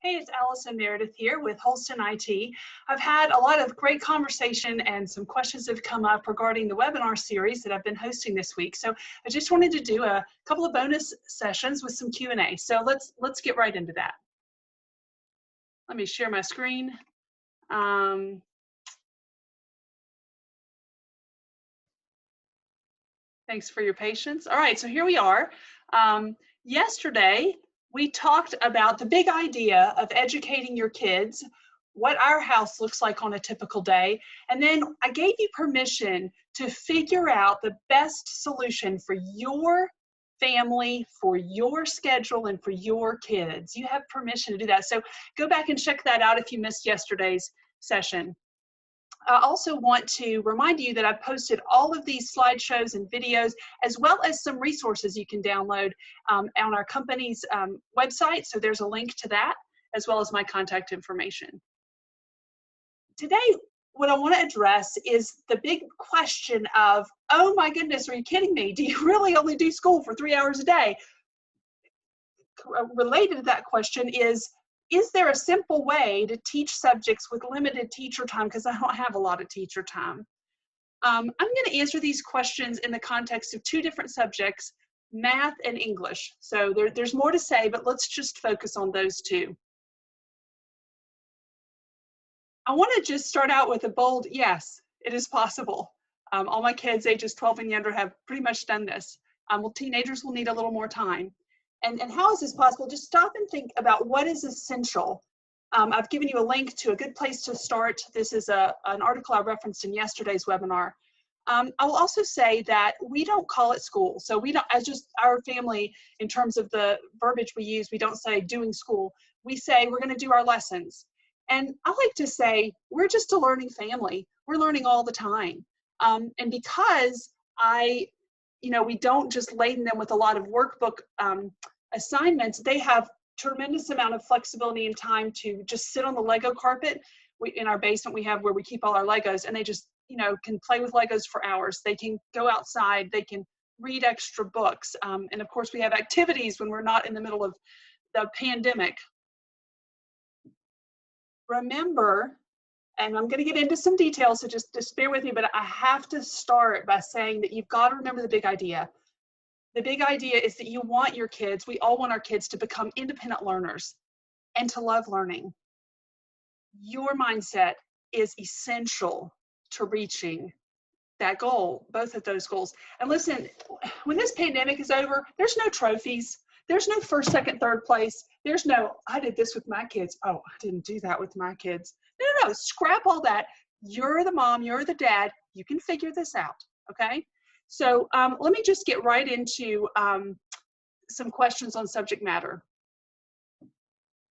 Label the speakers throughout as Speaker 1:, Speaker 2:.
Speaker 1: Hey, it's Allison Meredith here with Holston IT. I've had a lot of great conversation and some questions have come up regarding the webinar series that I've been hosting this week. So I just wanted to do a couple of bonus sessions with some Q&A. So let's get right into that. Let me share my screen. Thanks for your patience. All right, so here we are. Yesterday, we talked about the big idea of educating your kids, what our house looks like on a typical day, and then I gave you permission to figure out the best solution for your family, for your schedule, and for your kids. You have permission to do that. So go back and check that out if you missed yesterday's session. I also want to remind you that I've posted all of these slideshows and videos, as well as some resources you can download on our company's website. So there's a link to that, as well as my contact information. Today, what I want to address is the big question of, oh my goodness, are you kidding me? Do you really only do school for 3 hours a day? Related to that question is there a simple way to teach subjects with limited teacher time, because I don't have a lot of teacher time? I'm going to answer these questions in the context of two different subjects, math and English. So there's more to say, but let's just focus on those two. I want to just start out with a bold yes, it is possible. All my kids ages 12 and younger have pretty much done this. Well, teenagers will need a little more time. And how is this possible? Just stop and think about what is essential. I've given you a link to a good place to start. This is an article I referenced in yesterday's webinar. I will also say that we don't call it school. So we don't, as just our family, in terms of the verbiage we use, we don't say doing school. We say we're going to do our lessons. And I like to say we're just a learning family. We're learning all the time. And because we don't just laden them with a lot of workbook assignments, they have tremendous amount of flexibility and time to just sit on the Lego carpet. In our basement, we have where we keep all our Legos, and they just, can play with Legos for hours. They can go outside, they can read extra books. And of course, we have activities when we're not in the middle of the pandemic. Remember, and I'm going to get into some details, so just bear with me, but I have to start by saying that you've got to remember the big idea. The big idea is that you want your kids, we all want our kids to become independent learners and to love learning. Your mindset is essential to reaching that goal, both of those goals. And listen, when this pandemic is over, there's no trophies. There's no first, second, third place. There's no, I did this with my kids. Oh, I didn't do that with my kids. No, scrap all that. You're the mom, you're the dad. You can figure this out, okay? So let me just get right into some questions on subject matter.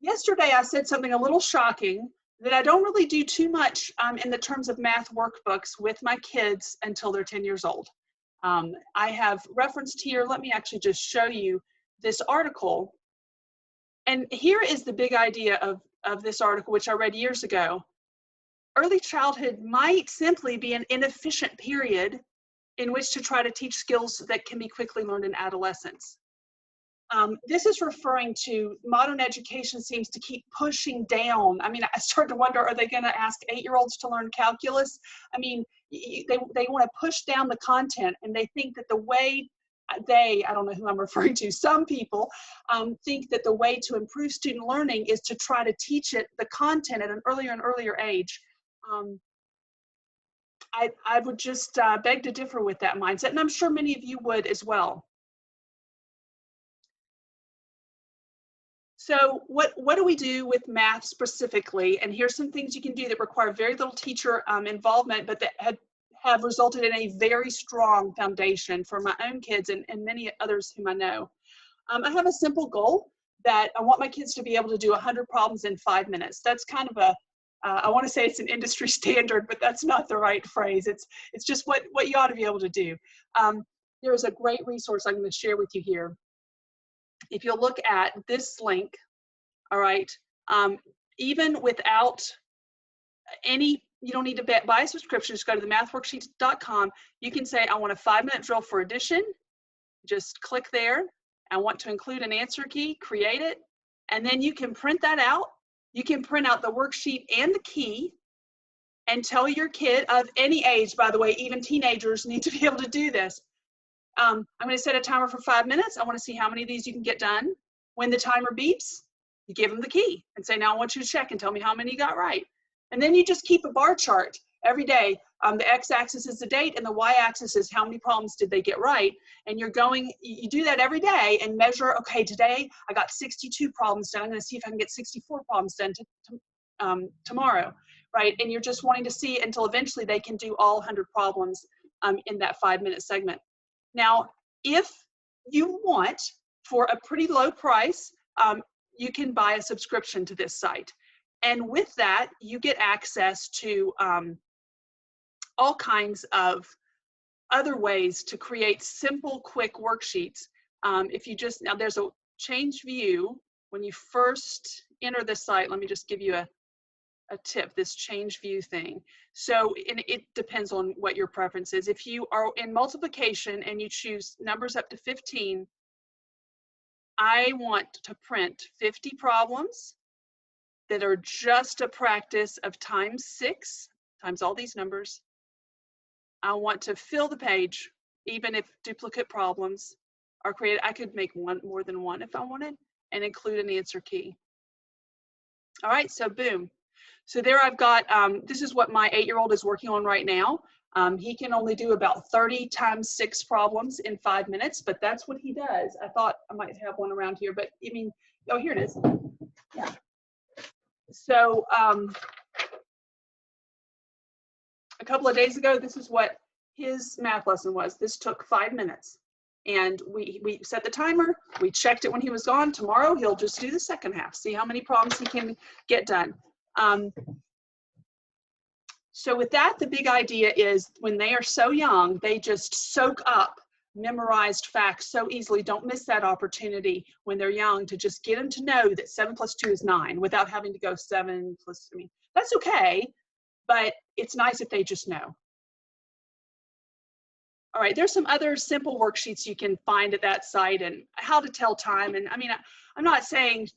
Speaker 1: Yesterday, I said something a little shocking, that I don't really do too much in the terms of math workbooks with my kids until they're 10 years old. I have referenced here, let me actually just show you this article. And here is the big idea of this article, which I read years ago. Early childhood might simply be an inefficient period in which to try to teach skills that can be quickly learned in adolescence. This is referring to modern education seems to keep pushing down. I mean, I start to wonder, are they going to ask 8-year-olds to learn calculus? I mean, they want to push down the content, and they think that the way I don't know who I'm referring to, some people think that the way to improve student learning is to try to teach it the content at an earlier and earlier age. I would just beg to differ with that mindset, and I'm sure many of you would as well. So what do we do with math specifically? And here's some things you can do that require very little teacher involvement, but that have resulted in a very strong foundation for my own kids and many others whom I know. I have a simple goal that I want my kids to be able to do 100 problems in 5 minutes. That's kind of I want to say it's an industry standard, but that's not the right phrase. It's just what you ought to be able to do. There's a great resource I'm going to share with you here. If you'll look at this link, all right, even without any, you don't need to buy a subscription, just go to themathworksheets.com. You can say, I want a 5-minute drill for addition. Just click there. I want to include an answer key, create it, and then you can print that out You can print out the worksheet and the key and tell your kid of any age, by the way, even teenagers need to be able to do this. I'm going to set a timer for 5 minutes. I want to see how many of these you can get done. When the timer beeps, you give them the key and say, now I want you to check and tell me how many you got right. And then you just keep a bar chart every day. The x-axis is the date and the y-axis is how many problems did they get right. And you do that every day and measure, okay, today I got 62 problems done. I'm going to see if I can get 64 problems done tomorrow, right? And you're just wanting to see until eventually they can do all 100 problems in that 5-minute segment. Now, if you want, for a pretty low price, you can buy a subscription to this site. And with that, you get access to all kinds of other ways to create simple, quick worksheets. Now there's a change view. When you first enter the site, let me just give you a tip, this change view thing. So it depends on what your preference is. If you are in multiplication and you choose numbers up to 15, I want to print 50 problems that are just a practice of times 6, times all these numbers. I want to fill the page, even if duplicate problems are created. I could make more than one if I wanted, and include an answer key. All right, so boom. So there I've got, this is what my 8-year-old is working on right now. He can only do about 30 times 6 problems in 5 minutes, but that's what he does. I thought I might have one around here, but I mean, oh, here it is. Yeah. So a couple of days ago, this is what his math lesson was. This took 5 minutes. And we set the timer, we checked it when he was gone. Tomorrow, he'll just do the second half, see how many problems he can get done. So with that, the big idea is when they are so young, they just soak up memorized facts so easily. Don't miss that opportunity when they're young to just get them to know that 7 plus 2 is 9 without having to go 7 plus, I mean, that's okay, but it's nice if they just know. All right, there's some other simple worksheets you can find at that site, and how to tell time. And I mean, I'm not saying,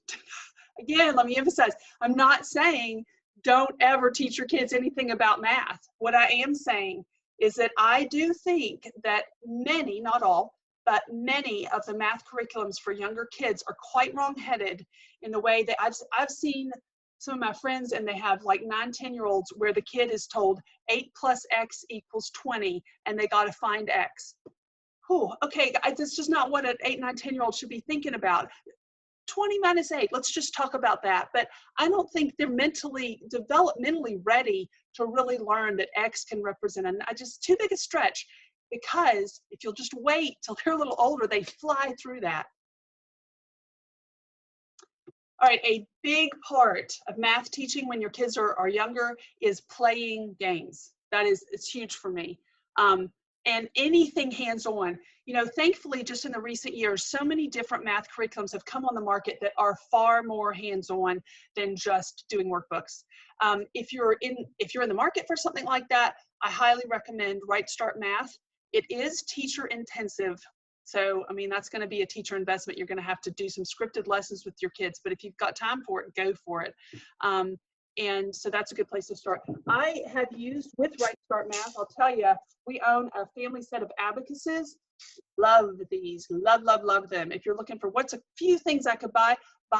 Speaker 1: again, let me emphasize, I'm not saying don't ever teach your kids anything about math. What I am saying is that I do think that many, not all, but many of the math curriculums for younger kids are quite wrong-headed in the way that I've seen some of my friends, and they have like 9, 10-year-olds where the kid is told 8 plus X equals 20, and they got to find X. Whew, okay, that's just not what an 8, 9, 10-year-old should be thinking about. 20 minus 8, let's just talk about that. But I don't think they're developmentally ready to really learn that X can represent, just too big a stretch, because if you'll just wait till they're a little older, they fly through that. All right, a big part of math teaching when your kids are younger is playing games. It's huge for me. And anything hands-on. You know, thankfully, just in the recent years, so many different math curriculums have come on the market that are far more hands-on than just doing workbooks. If you're in the market for something like that, I highly recommend Right Start Math. It is teacher intensive. So, I mean, that's going to be a teacher investment. You're going to have to do some scripted lessons with your kids, but if you've got time for it, go for it. And so that's a good place to start. I have used with Right Start Math, I'll tell you, we own a family set of abacuses. Love these, love, love, love them. If you're looking for what's a few things I could buy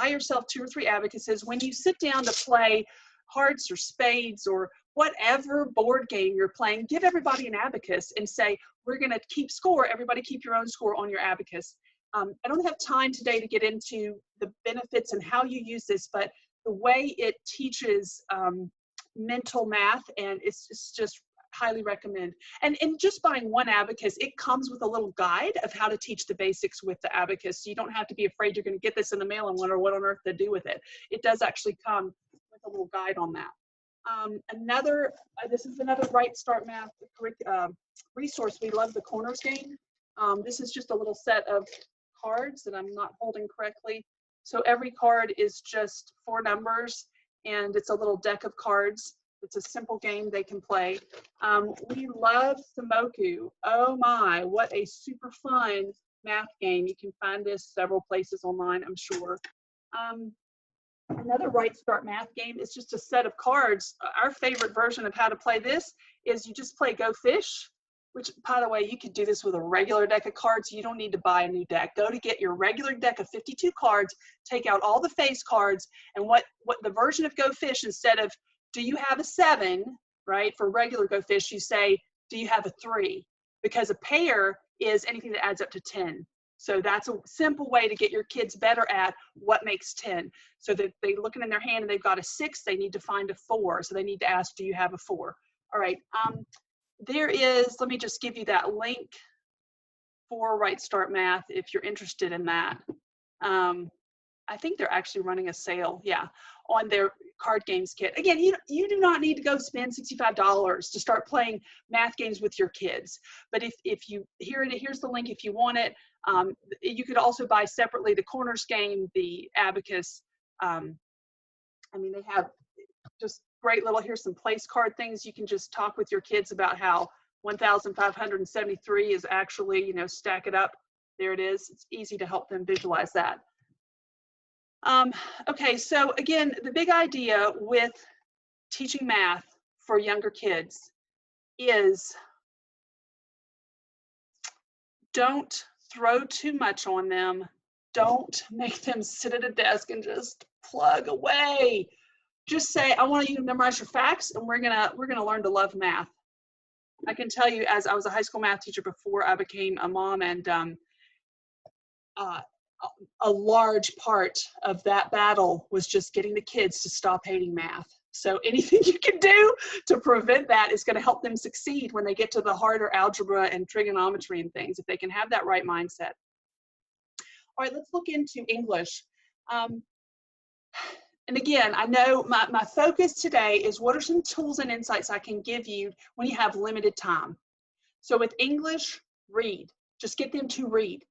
Speaker 1: yourself 2 or 3 abacuses. When you sit down to play hearts or spades or whatever board game you're playing, give everybody an abacus and say, we're going to keep score. Everybody keep your own score on your abacus. I don't have time today to get into the benefits and how you use this, but the way it teaches mental math, and it's just highly recommend. And just buying one abacus, it comes with a little guide of how to teach the basics with the abacus. So you don't have to be afraid you're going to get this in the mail and wonder what on earth to do with it. It does actually come with a little guide on that. This is another Right Start Math resource. We love the Corners game. This is just a little set of cards that I'm not holding correctly. So every card is just 4 numbers, and it's a little deck of cards. It's a simple game they can play. We love Sumoku. Oh my, what a super fun math game. You can find this several places online, I'm sure. Another Right Start Math game is just a set of cards. Our favorite version of how to play this is you just play Go Fish, which, by the way, you could do this with a regular deck of cards. You don't need to buy a new deck. Go to get your regular deck of 52 cards, take out all the face cards, and what the version of Go Fish, instead of do you have a 7, right, for regular Go Fish, you say, do you have a 3? Because a pair is anything that adds up to 10. So that's a simple way to get your kids better at what makes 10. So that they're looking in their hand and they've got a 6, they need to find a 4. So they need to ask, do you have a 4? All right, there is, let me just give you that link for Right Start Math if you're interested in that. I think they're actually running a sale, yeah, on their card games kit. Again, you do not need to go spend $65 to start playing math games with your kids. But if you, here's the link if you want it. You could also buy separately the Corners game, the Abacus. I mean, they have just great little, here's some place card things. You can just talk with your kids about how 1,573 is actually, you know, stack it up. There it is. It's easy to help them visualize that. Okay, so again, the big idea with teaching math for younger kids is don't throw too much on them. Don't make them sit at a desk and just plug away. Just say, I want you to memorize your facts, and we're gonna learn to love math. I can tell you, as I was a high school math teacher before I became a mom, and a large part of that battle was just getting the kids to stop hating math. So anything you can do to prevent that is going to help them succeed when they get to the harder algebra and trigonometry and things, if they can have that right mindset. All right, let's look into English. And again, I know my focus today is what are some tools and insights I can give you when you have limited time. So with English, read. Just get them to read.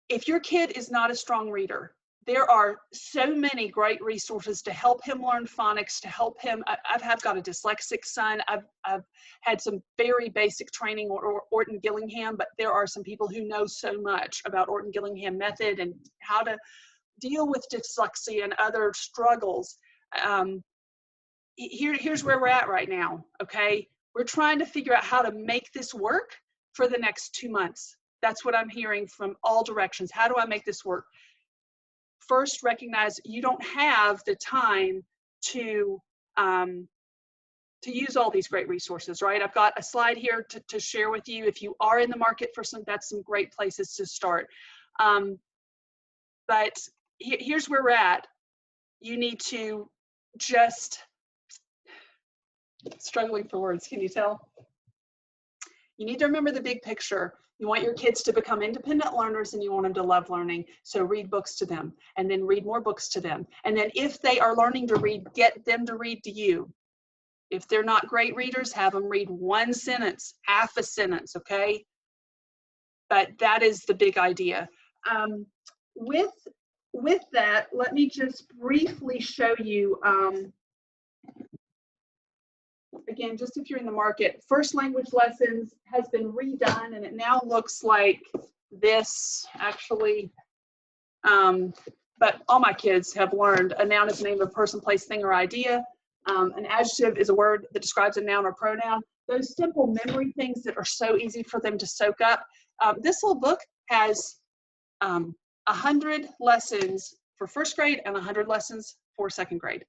Speaker 1: If your kid is not a strong reader, there are so many great resources to help him learn phonics, to help him. I've got a dyslexic son. I've had some very basic training or Orton Gillingham, but there are some people who know so much about Orton Gillingham method and how to deal with dyslexia and other struggles. Here's where we're at right now, okay? We're trying to figure out how to make this work for the next 2 months. That's what I'm hearing from all directions. How do I make this work? First, recognize you don't have the time to use all these great resources, right? I've got a slide here to share with you. If you are in the market for some, that's some great places to start. But here's where we're at. You need to just, struggling for words, can you tell? You need to remember the big picture. You want your kids to become independent learners and you want them to love learning. So read books to them and then read more books to them. And then if they are learning to read, get them to read to you. If they're not great readers, have them read 1 sentence, half a sentence, okay? But that is the big idea. With that, let me just briefly show you, again, just if you're in the market, First Language Lessons has been redone and it now looks like this actually. But all my kids have learned a noun is the name of a person, place, thing, or idea. An adjective is a word that describes a noun or pronoun. Those simple memory things that are so easy for them to soak up. This little book has 100 lessons for 1st grade and 100 lessons for 2nd grade.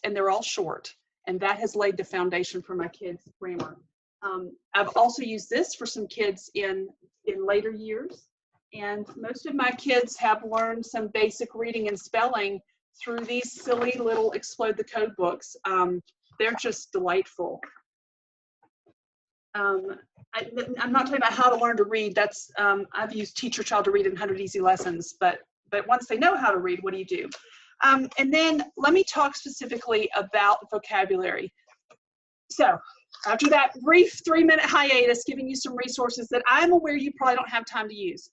Speaker 1: And they're all short. And that has laid the foundation for my kids' grammar. I've also used this for some kids in later years. And most of my kids have learned some basic reading and spelling through these silly little Explode the Code books. They're just delightful. I'm not talking about how to learn to read. That's I've used Teach Your Child to Read in 100 Easy Lessons. But once they know how to read, what do you do? And then let me talk specifically about vocabulary. So after that brief 3-minute hiatus, giving you some resources that I'm aware you probably don't have time to use.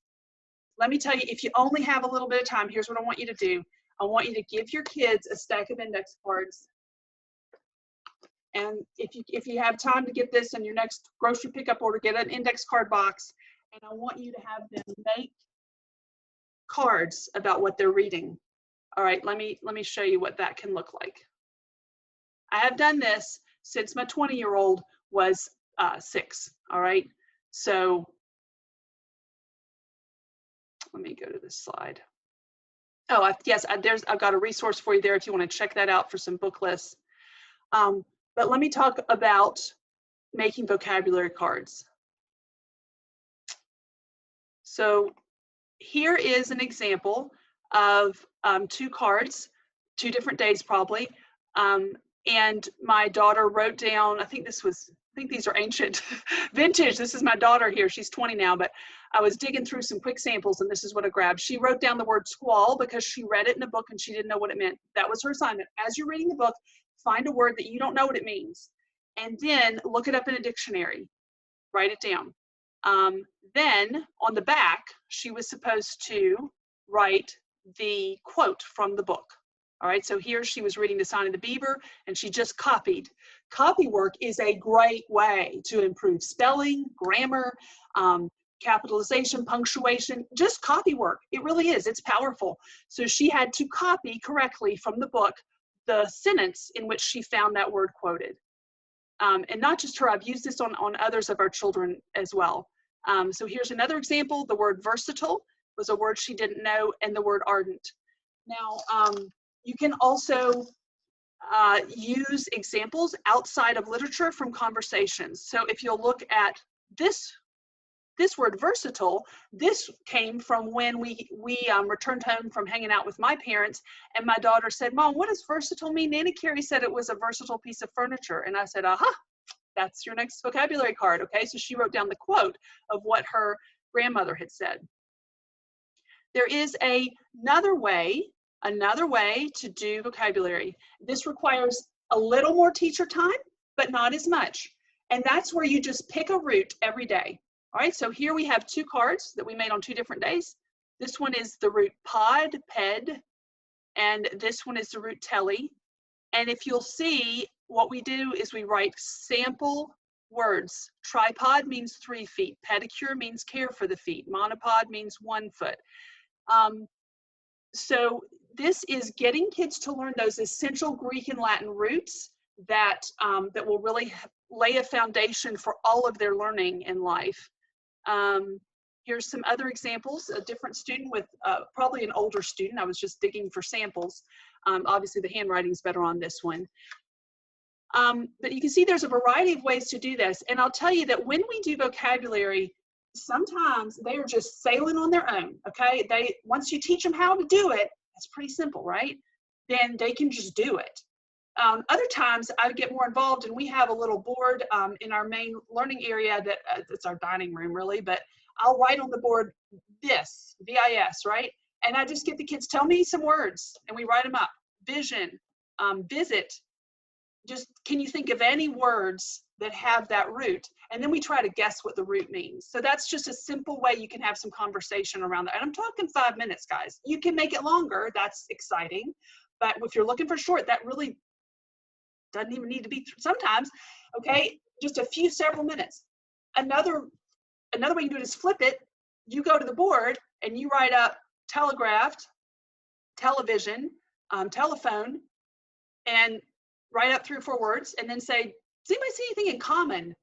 Speaker 1: Let me tell you, if you only have a little bit of time, here's what I want you to do. I want you to give your kids a stack of index cards. And if you have time to get this in your next grocery pickup order, get an index card box. And I want you to have them make cards about what they're reading. All right, let me show you what that can look like. I have done this since my 20-year-old was 6. All right, so let me go to this slide. Oh, yes, I've got a resource for you there if you want to check that out for some book lists. But let me talk about making vocabulary cards. So here is an example of 2 cards, 2 different days probably. And my daughter wrote down, I think these are ancient, vintage. This is my daughter here. She's 20 now, but I was digging through some quick samples and this is what I grabbed. She wrote down the word squall because she read it in a book and she didn't know what it meant. That was her assignment. As you're reading the book, find a word that you don't know what it means and then look it up in a dictionary, write it down. Then on the back, she was supposed to write the quote from the book. All right, so here she was reading The Sign of the Beaver and she just copied. Copy work is a great way to improve spelling, grammar, capitalization, punctuation, just copy work. It really is, it's powerful. So she had to copy correctly from the book the sentence in which she found that word quoted. And not just her, I've used this on others of our children as well. So here's another example. The word versatile was a word she didn't know, and the word ardent. Now, you can also use examples outside of literature from conversations. So if you'll look at this word versatile, this came from when we returned home from hanging out with my parents, and my daughter said, "Mom, what does versatile mean? Nanny Carrie said it was a versatile piece of furniture." And I said, "Aha, that's your next vocabulary card." Okay, so she wrote down the quote of what her grandmother had said. There is another way to do vocabulary. This requires a little more teacher time, but not as much. And that's where you just pick a root every day. All right, so here we have 2 cards that we made on 2 different days. This one is the root pod, ped, and this one is the root telly. And if you'll see, what we do is we write sample words. Tripod means 3 feet. Pedicure means care for the feet. Monopod means 1 foot. So this is getting kids to learn those essential Greek and Latin roots that will really lay a foundation for all of their learning in life. Here's some other examples. A different student with probably an older student. I was just digging for samples. Obviously the handwriting's better on this one. But you can see there's a variety of ways to do this. And I'll tell you that when we do vocabulary, sometimes they are just sailing on their own, okay? Once you teach them how to do it, it's pretty simple, right? Then they can just do it. Other times I get more involved and we have a little board in our main learning area that it's our dining room really, but I'll write on the board this, VIS, right? And I just get the kids, tell me some words and we write them up. Vision, visit, just can you think of any words that have that root? And then we try to guess what the root means. So that's just a simple way you can have some conversation around that. And I'm talking 5 minutes, guys. You can make it longer, that's exciting. But if you're looking for short, that really doesn't even need to be sometimes, okay? Just several minutes. Another way you do it is flip it. You go to the board and you write up telegraphed, television, telephone, and write up 3 or 4 words and then say, does anybody see anything in common?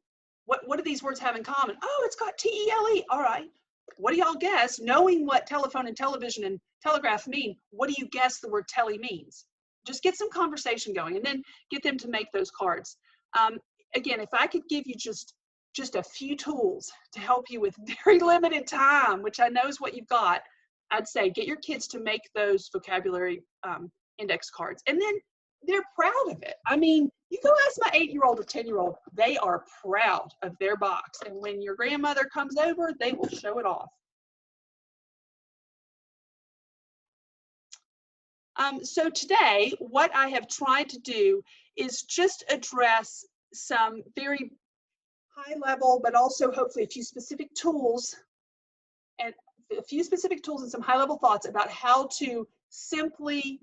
Speaker 1: What do these words have in common? Oh, it's got T-E-L-E. All right. What do y'all guess? Knowing what telephone and television and telegraph mean, what do you guess the word telly means? Just get some conversation going and then get them to make those cards. Again, if I could give you just a few tools to help you with very limited time, which I know is what you've got, I'd say get your kids to make those vocabulary index cards. And then they're proud of it. I mean, you go ask my 8-year-old or 10-year-old, they are proud of their box. And when your grandmother comes over, they will show it off. So today, what I have tried to do is just address some very high level, but also hopefully a few specific tools and some high level thoughts about how to simply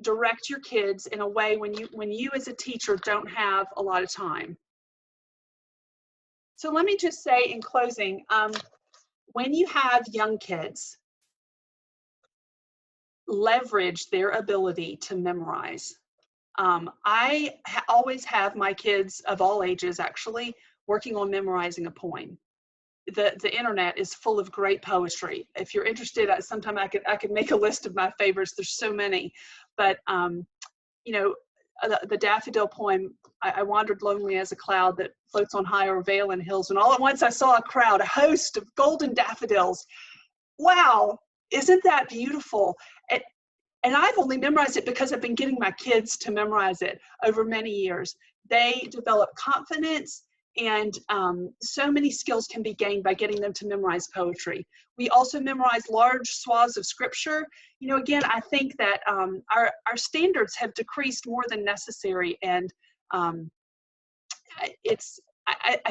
Speaker 1: direct your kids in a way when you as a teacher don't have a lot of time. So let me just say in closing, when you have young kids, leverage their ability to memorize. I always have my kids of all ages actually working on memorizing a poem. The internet is full of great poetry. If you're interested, sometime I could make a list of my favorites. There's so many, but you know, the daffodil poem, I wandered lonely as a cloud that floats on high or vale and hills, and all at once I saw a crowd, a host of golden daffodils. Wow, isn't that beautiful? And I've only memorized it because I've been getting my kids to memorize it over many years. They develop confidence, and so many skills can be gained by getting them to memorize poetry. We also memorize large swaths of scripture. You know, again, I think that our standards have decreased more than necessary, and I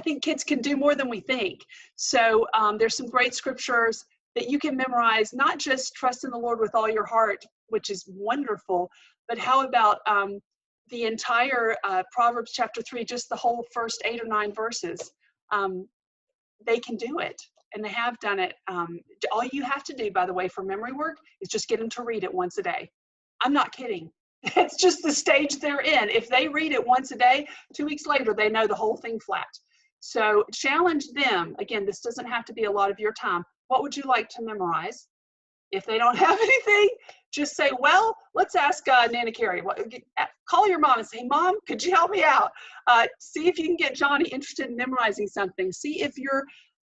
Speaker 1: think kids can do more than we think. So there's some great scriptures that you can memorize, not just trust in the Lord with all your heart, which is wonderful, but how about the entire Proverbs chapter 3, just the whole first 8 or 9 verses. They can do it, and they have done it. All you have to do, by the way, for memory work is just get them to read it once a day. I'm not kidding. It's just the stage they're in. If they read it once a day, 2 weeks later, they know the whole thing flat. So challenge them. Again, this doesn't have to be a lot of your time. What would you like to memorize? If they don't have anything, just say, well, let's ask Nana Carey. Call your mom and say, Mom, could you help me out? See if you can get Johnny interested in memorizing something. See if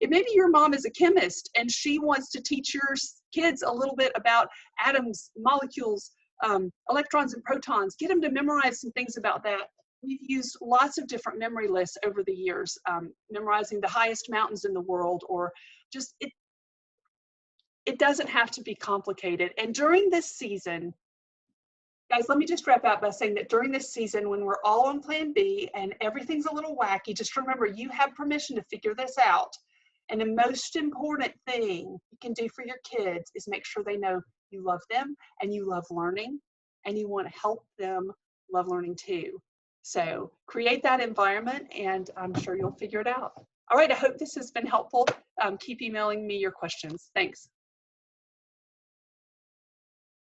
Speaker 1: maybe your mom is a chemist and she wants to teach your kids a little bit about atoms, molecules, electrons and protons. Get them to memorize some things about that. We've used lots of different memory lists over the years, memorizing the highest mountains in the world, or just it doesn't have to be complicated. And during this season, guys, let me just wrap up by saying that during this season, when we're all on plan B and everything's a little wacky, just remember you have permission to figure this out. And the most important thing you can do for your kids is make sure they know you love them and you love learning and you want to help them love learning too. So create that environment and I'm sure you'll figure it out. All right, I hope this has been helpful. Keep emailing me your questions. Thanks.